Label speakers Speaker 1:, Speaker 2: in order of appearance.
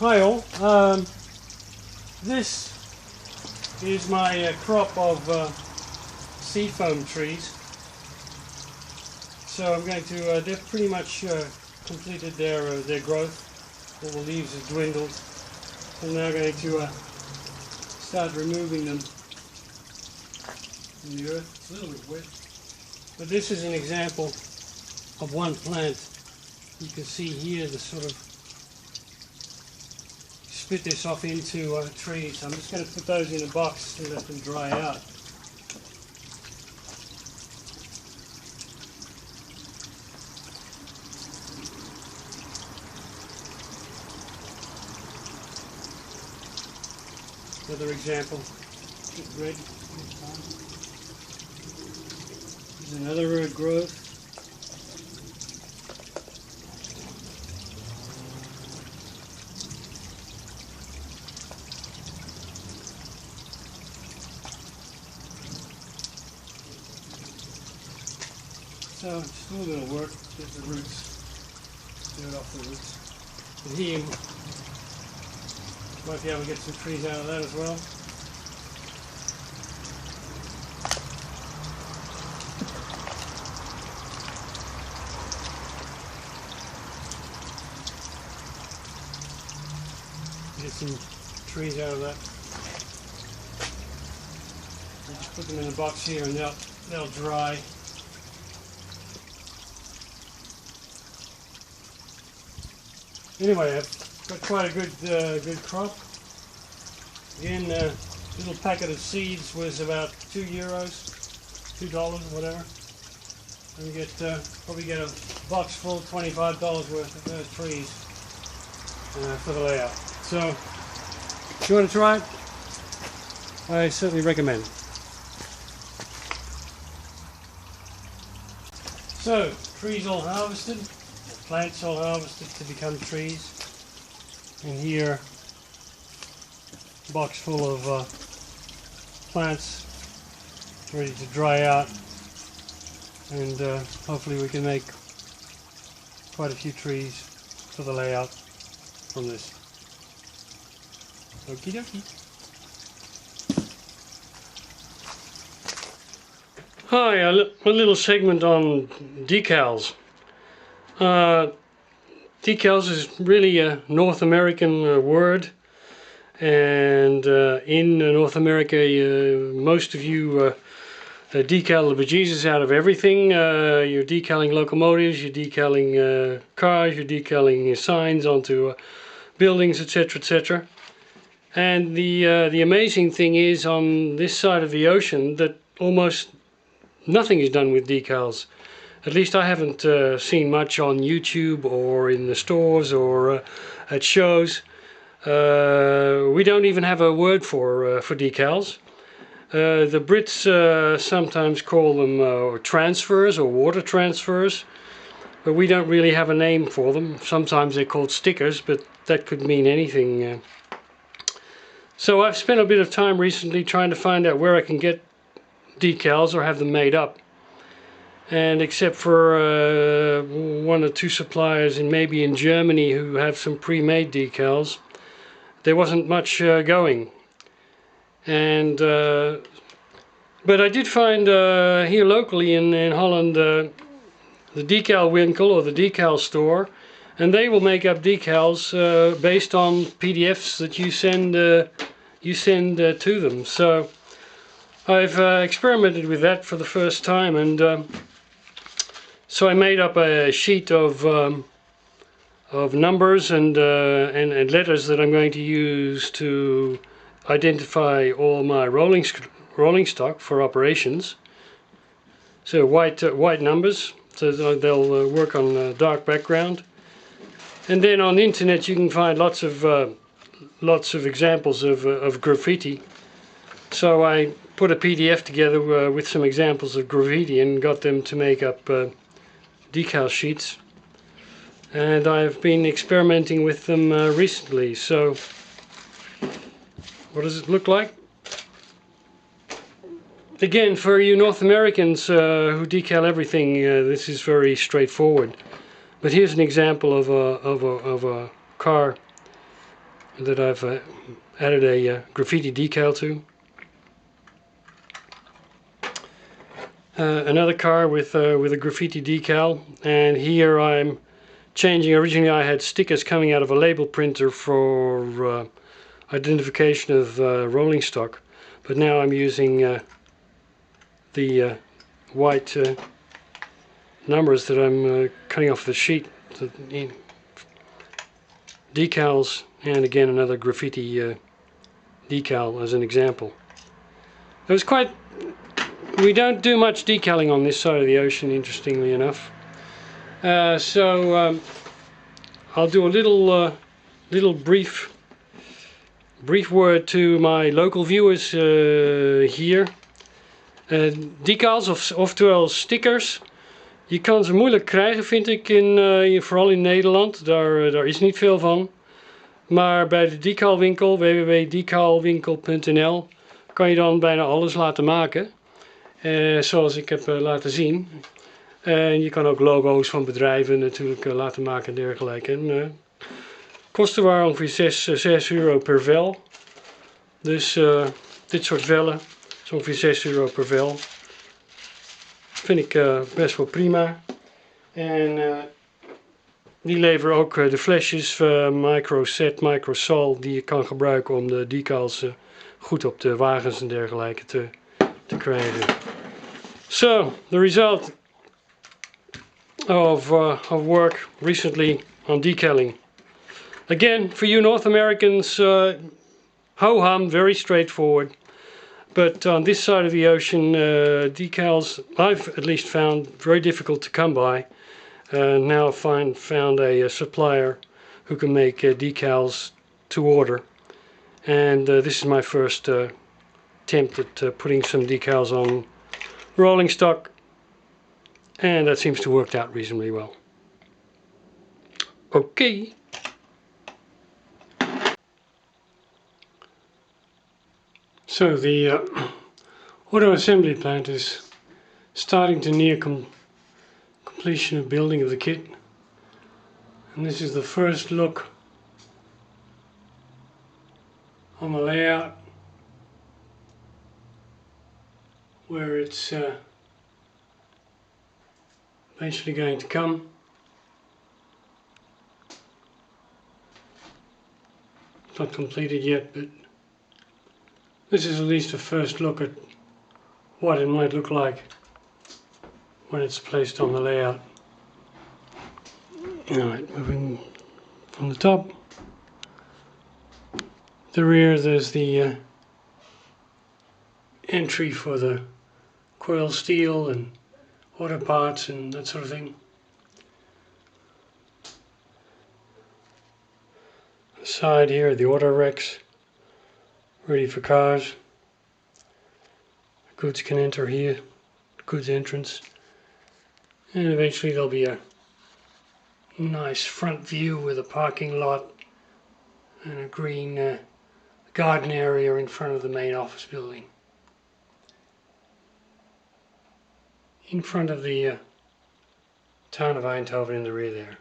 Speaker 1: Hi all, this is my crop of seafoam trees. So I'm going to, they've pretty much completed their growth. All the leaves have dwindled. I'm now going to start removing them from the earth. It's a little bit wet. But this is an example of one plant. You can see here the sort of split this off into trees. I'm just going to put those in a box and let them dry out. Another example. Red. There's another growth. So it's a little bit of work, get the roots, dirt off the roots. And here you might be able to get some trees out of that as well. Get some trees out of that. I'll just put them in the box here and they'll dry. Anyway, I've got quite a good crop. Again, little packet of seeds was about €2, $2, whatever. And you get probably get a box full, $25 worth of trees for the layout. So, if you want to try it, I certainly recommend. So, trees all harvested. Plants all harvested to become trees, and here box full of plants ready to dry out, and hopefully we can make quite a few trees for the layout from this. Okie dokie. Hi, a little segment on decals. Decals is really a North American word, and in North America most of you decal the bejesus out of everything. You're decaling locomotives, you're decaling cars, you're decaling signs onto buildings, etc., etc. And the amazing thing is, on this side of the ocean, that almost nothing is done with decals. At least I haven't seen much on YouTube or in the stores or at shows. We don't even have a word for decals. The Brits sometimes call them transfers or water transfers, but we don't really have a name for them. Sometimes they're called stickers, but that could mean anything. So I've spent a bit of time recently trying to find out where I can get decals or have them made up. And except for one or two suppliers, and maybe in Germany, who have some pre-made decals, there wasn't much going. And but I did find here locally in Holland the decal winkel or the decal store, and they will make up decals based on PDFs that you send to them. So I've experimented with that for the first time, and so I made up a sheet of numbers and letters that I'm going to use to identify all my rolling stock for operations. So white numbers, so they'll work on a dark background. And then on the internet you can find lots of examples of graffiti. So I put a PDF together with some examples of graffiti and got them to make up decal sheets, and I've been experimenting with them recently. So what does it look like? Again, for you North Americans who decal everything, this is very straightforward. But here's an example of a car that I've added a graffiti decal to. Another car with a graffiti decal, and here I'm changing. Originally I had stickers coming out of a label printer for identification of rolling stock, but now I'm using the white numbers that I'm cutting off the sheet, the decals, and again another graffiti decal as an example. It was quite. We don't do much decaling on this side of the ocean, interestingly enough. So I'll do a little brief word to my local viewers hier. Decals, oftewel stickers. Je kan ze moeilijk krijgen, vind ik, vooral in Nederland. Daar is niet veel van. Maar bij de decalwinkel, www.decalwinkel.nl, kan je dan bijna alles laten maken. Zoals ik heb laten zien. En je kan ook logo's van bedrijven natuurlijk laten maken en dergelijke. En, kosten waren ongeveer 6 euro per vel. Dus dit soort vellen is ongeveer 6 euro per vel. Vind ik best wel prima. En die leveren ook de flesjes microset, microsol die je kan gebruiken om de decals goed op de wagens en dergelijke te krijgen. So, the result of work recently on decaling. Again, for you North Americans, ho-hum, very straightforward. But on this side of the ocean, decals, I've at least found very difficult to come by. Now found a supplier who can make decals to order. And this is my first attempt at putting some decals on rolling stock, and that seems to work out reasonably well. Okay. So the auto assembly plant is starting to near completion of building of the kit, and this is the first look on the layout, where it's eventually going to come. It's not completed yet, but this is at least a first look at what it might look like when it's placed on the layout. Alright, moving from the top. The rear, there's the entry for the coil steel and auto parts and that sort of thing. The side here, the auto racks, ready for cars. Goods can enter here, goods entrance, and eventually there'll be a nice front view with a parking lot and a green garden area in front of the main office building. In front of the town of Eindhoven in the rear there.